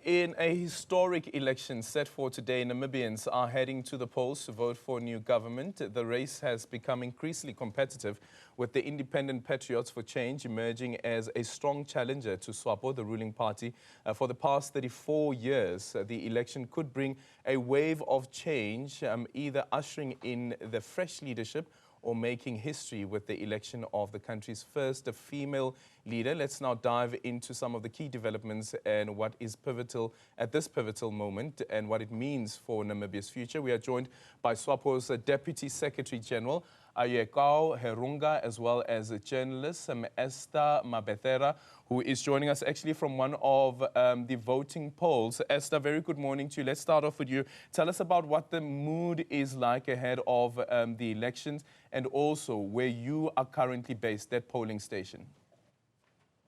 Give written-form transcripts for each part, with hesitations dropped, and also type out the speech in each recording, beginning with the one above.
In a historic election set for today, Namibians are heading to the polls to vote for a new government. The race has become increasingly competitive, with the Independent Patriots for Change emerging as a strong challenger to Swapo, the ruling party. For the past 34 years, the election could bring a wave of change, either ushering in the fresh leadership or making history with the election of the country's first female leader. Let's now dive into some of the key developments and what is pivotal at this pivotal moment and what it means for Namibia's future. We are joined by Swapo's Deputy Secretary General, Uahekua, Herunga, as well as a journalist, Esther Mabethera, who is joining us actually from one of the voting polls. Esther, very good morning to you. Let's start off with you. Tell us about what the mood is like ahead of the elections and also where you are currently based, that polling station.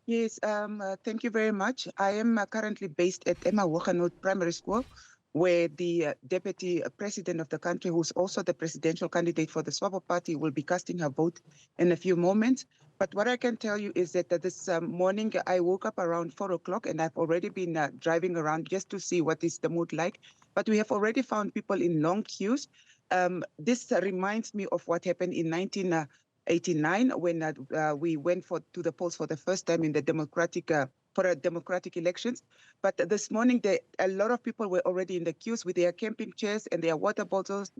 Yes, thank you very much. I am currently based at Uahekua Primary School, where the deputy president of the country, who's also the presidential candidate for the Swapo party, will be casting her vote in a few moments. But what I can tell you is that this morning I woke up around 4 o'clock and I've already been driving around just to see what is the mood like. But we have already found people in long queues. This reminds me of what happened in 1989 when we went to the polls for the first time in the democratic elections. But this morning, a lot of people were already in the queues with their camping chairs and their water bottles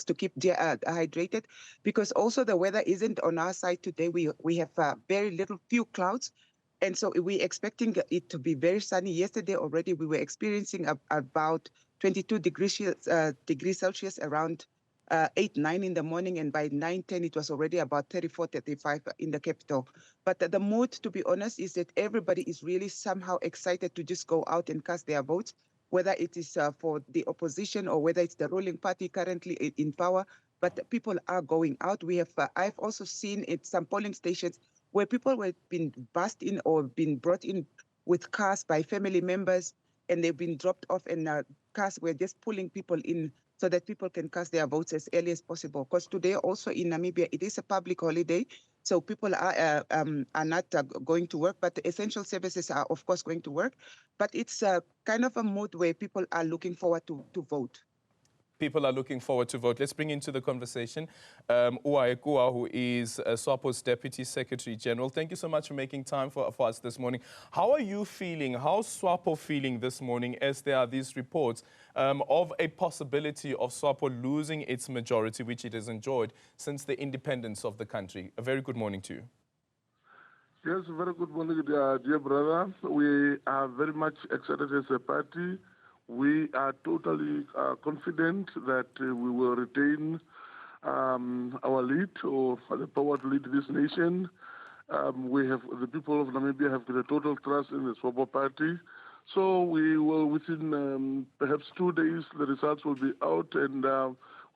to keep hydrated, because also the weather isn't on our side today. We have very few clouds, and so we're expecting it to be very sunny. Yesterday already we were experiencing about 22 degrees Celsius around 8, 9 in the morning, and by 9, 10, it was already about 34, 35 in the capital. But the mood, to be honest, is that everybody is really somehow excited to just go out and cast their votes, whether it is for the opposition or whether it's the ruling party currently in power. But people are going out. I've also seen at some polling stations where people were being bussed in or been brought in with cars by family members, and they've been dropped off, and cars were just pulling people in so that people can cast their votes as early as possible. Because today also in Namibia, it is a public holiday, so people are not going to work, but the essential services are, of course, going to work. But it's kind of a mood where people are looking forward to vote. People are looking forward to vote. Let's bring into the conversation Uahekua, who is Swapo's Deputy Secretary General. Thank you so much for making time for us this morning. How are you feeling? How's Swapo feeling this morning as there are these reports of a possibility of Swapo losing its majority, which it has enjoyed since the independence of the country? A very good morning to you. Yes, very good morning, dear brother. We are very much excited as a party. We are totally confident that we will retain our lead, or the power to lead this nation. The people of Namibia have a total trust in the Swapo party. So we will, within perhaps 2 days, the results will be out, and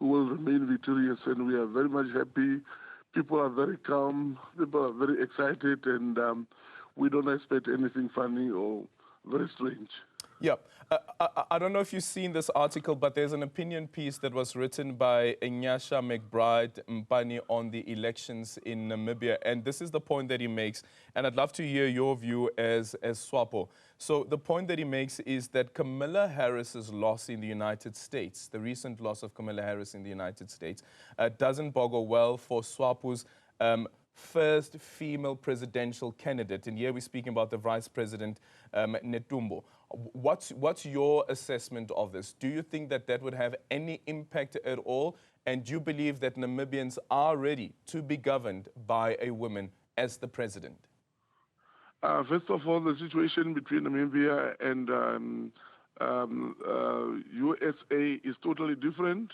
we will remain victorious. And we are very much happy. People are very calm. People are very excited, and we don't expect anything funny or very strange. Yeah, I don't know if you've seen this article, but there's an opinion piece that was written by Nyasha McBride Mpani on the elections in Namibia, and this is the point that he makes, and I'd love to hear your view as Swapo. So the point that he makes is that Kamala Harris's loss in the United States, the recent loss of Kamala Harris in the United States, doesn't bode well for Swapo's first female presidential candidate. And here we're speaking about the Vice President, Netumbo. What's your assessment of this? Do you think that that would have any impact at all? And do you believe that Namibians are ready to be governed by a woman as the president? First of all, the situation between Namibia and USA is totally different.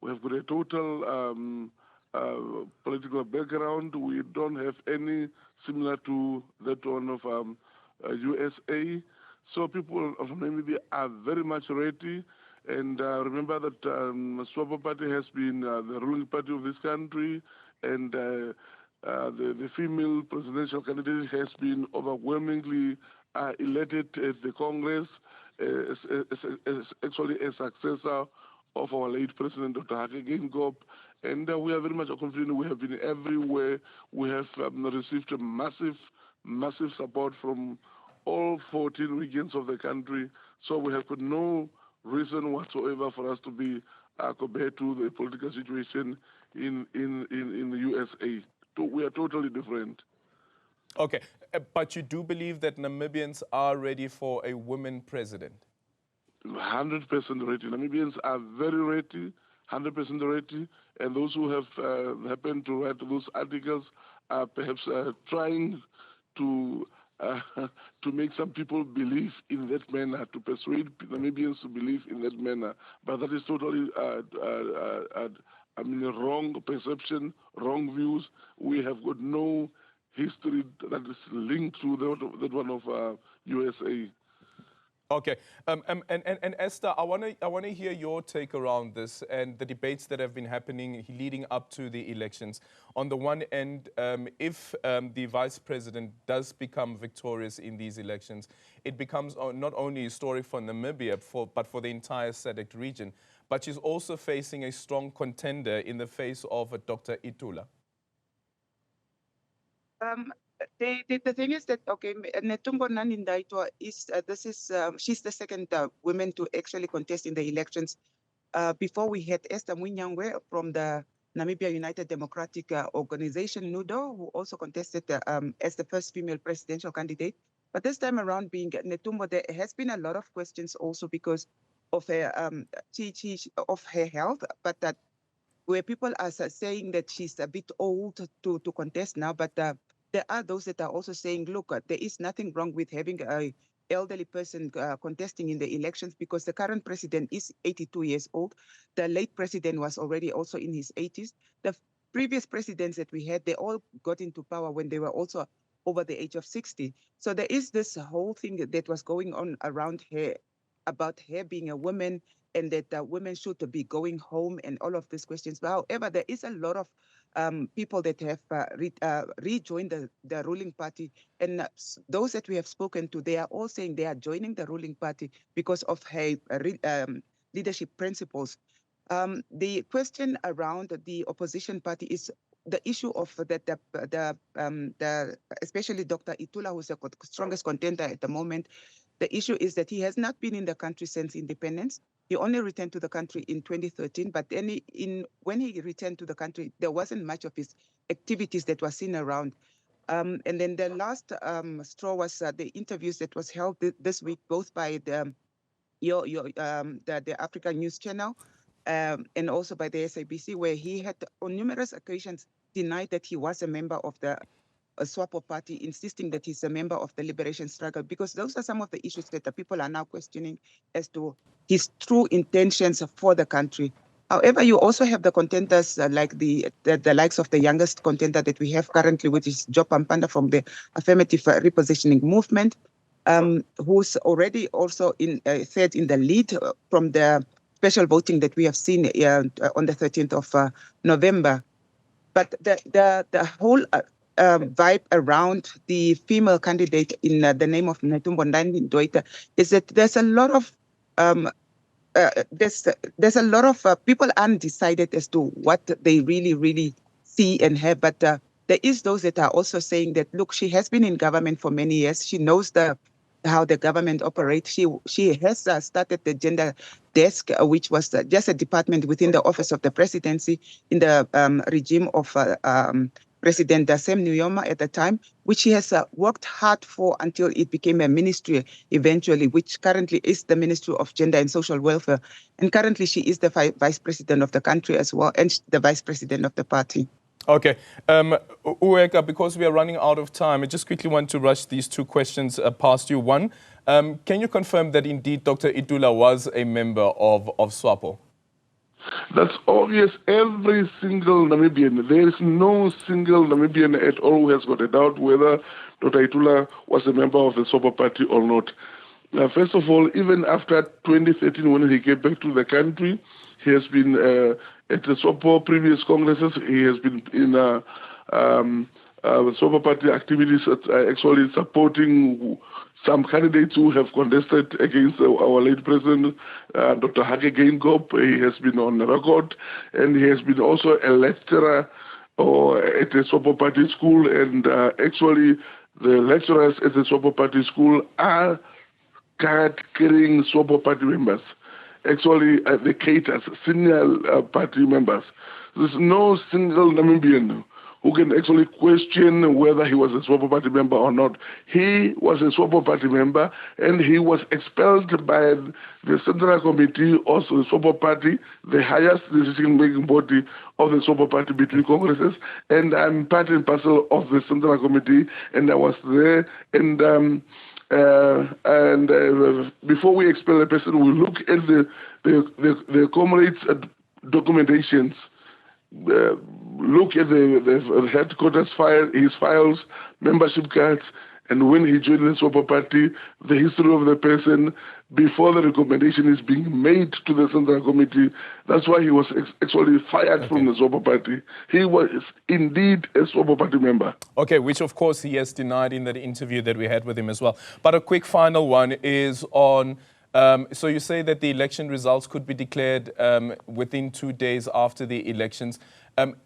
We have got a total political background. We don't have any similar to that one of USA. So people of Namibia are very much ready. And remember that Swapo party has been the ruling party of this country, and the female presidential candidate has been overwhelmingly elected at the Congress as actually a successor of our late President, Dr. Hage. And we are very much confident. We have been everywhere. We have received a massive support from all 14 regions of the country. So we have got no reason whatsoever for us to be compared to the political situation in the USA. We are totally different. Okay, but you do believe that Namibians are ready for a woman president? 100% ready. Namibians are very ready, 100% ready, and those who have happened to write those articles are perhaps trying to make some people believe in that manner, to persuade Namibians to believe in that manner. But that is totally, wrong perception, wrong views. We have got no history that is linked to that one of USA. Okay, and Esther, I want to hear your take around this and the debates that have been happening leading up to the elections. On the one end, if the vice president does become victorious in these elections, it becomes not only a story for Namibia, but for the entire SADC region. But she's also facing a strong contender in the face of Dr. Itula. The thing is that, okay, Netumbo Nandi-Ndaitwah is she's the second woman to actually contest in the elections. Before we had Esther Munyangwe from the Namibia United Democratic Organization, NUDO, who also contested as the first female presidential candidate. But this time around, being Netumbo, there has been a lot of questions also because of her of her health, but that where people are saying that she's a bit old to contest now, but there are those that are also saying, look, there is nothing wrong with having an elderly person contesting in the elections because the current president is 82 years old. The late president was already also in his 80s. The previous presidents that we had, they all got into power when they were also over the age of 60. So there is this whole thing that was going on around her, about her being a woman and that women should be going home and all of these questions. But however, there is a lot of people that have rejoined the ruling party. And those that we have spoken to, they are all saying they are joining the ruling party because of her leadership principles. The question around the opposition party is the issue of especially Dr. Itula, who's the strongest contender at the moment. The issue is that he has not been in the country since independence. He only returned to the country in 2013, but then when he returned to the country, there wasn't much of his activities that were seen around. And then the last straw was the interviews that was held this week, both by the African News Channel and also by the SABC, where he had on numerous occasions denied that he was a member of the Swapo party, insisting that he's a member of the liberation struggle, because those are some of the issues that the people are now questioning as to his true intentions for the country. However, you also have the contenders like the likes of the youngest contender that we have currently, which is Joe Pampanda from the Affirmative Repositioning Movement, who's already also third in the lead from the special voting that we have seen on the 13th of November. But the whole vibe around the female candidate in the name of Netumbo Nandi-Ndaitwah is that there's a lot of there's a lot of people undecided as to what they really see and have. But there is those that are also saying that, look, she has been in government for many years. She knows how the government operates. She has started the gender desk, which was just a department within the office of the presidency in the regime of President Sam Nujoma at the time, which she has worked hard for until it became a ministry eventually, which currently is the Ministry of Gender and Social Welfare. And currently she is the vice president of the country as well, and the vice president of the party. Okay. Uahekua, because we are running out of time, I just quickly want to rush these two questions past you. One, can you confirm that indeed Dr. Itula was a member of Swapo? That's obvious. Every single Namibian, there is no single Namibian at all who has got a doubt whether Dr. Itula was a member of the Swapo party or not. First of all, even after 2013, when he came back to the country, he has been at the Swapo previous congresses. He has been in Swapo party activities, actually supporting some candidates who have contested against our late president, Dr. Hage Geingob. He has been on record, and he has been also a lecturer at the Swapo party school. And actually, the lecturers at the Swapo party school are card-carrying Swapo party members, actually the caterers, senior party members. There's no single Namibian who can actually question whether he was a Swapo party member or not. He was a Swapo party member, and he was expelled by the Central Committee, also the Swapo party, the highest decision-making body of the Swapo party between congresses, and I'm part and parcel of the Central Committee, and I was there, and before we expel a person, we look at the comrades' documentations, look at the headquarters file, his files, membership cards, and when he joined the Swapo party, the history of the person before the recommendation is being made to the Central Committee. That's why he was actually fired from the Swapo party. He was indeed a Swapo party member. Okay, which of course he has denied in that interview that we had with him as well. But a quick final one is on, so you say that the election results could be declared within 2 days after the elections.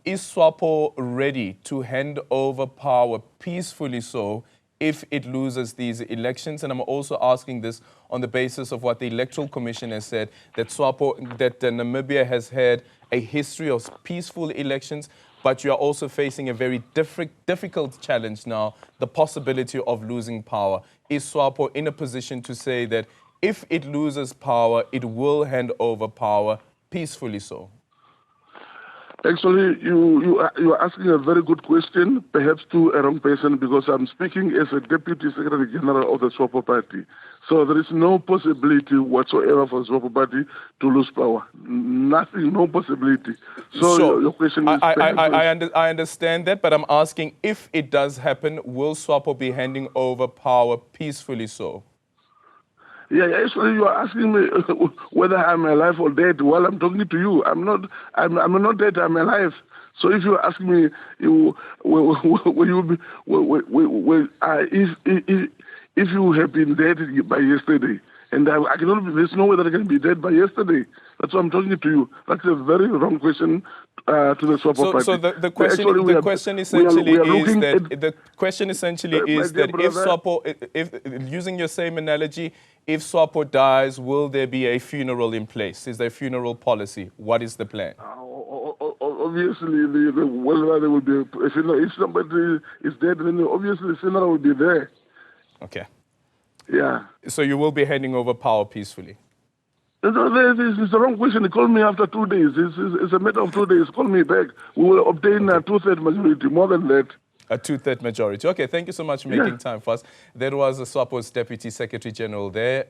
Is Swapo ready to hand over power peacefully so if it loses these elections? And I'm also asking this on the basis of what the Electoral Commission has said, that Namibia has had a history of peaceful elections, but you are also facing a very difficult challenge now, the possibility of losing power. Is Swapo in a position to say that if it loses power, it will hand over power peacefully so? Actually, you are asking a very good question, perhaps to a wrong person, because I'm speaking as a Deputy Secretary General of the Swapo Party. So there is no possibility whatsoever for the Swapo Party to lose power. Nothing, no possibility. So sure. Your question is... I understand that, but I'm asking if it does happen, will Swapo be handing over power peacefully so? Yeah, actually, you are asking me whether I'm alive or dead while I'm talking to you. I'm not dead. I'm alive. So if you ask me, if you have been dead by yesterday, and I cannot, there's no way that I can be dead by yesterday. That's why I'm talking to you. That's a very wrong question to the Swapo Party. So the question essentially is that if Swapo, using your same analogy, if Swapo dies, will there be a funeral in place? Is there a funeral policy? What is the plan? Obviously, whether there will be a funeral, if somebody is dead, then obviously the funeral will be there. Okay. Yeah. So you will be handing over power peacefully? It's the wrong question. Call me after 2 days. It's a matter of 2 days. Call me back. We will obtain a 2/3 majority, more than that. A 2/3 majority. Okay, thank you so much for making time for us. That was Swapo's Deputy Secretary General there.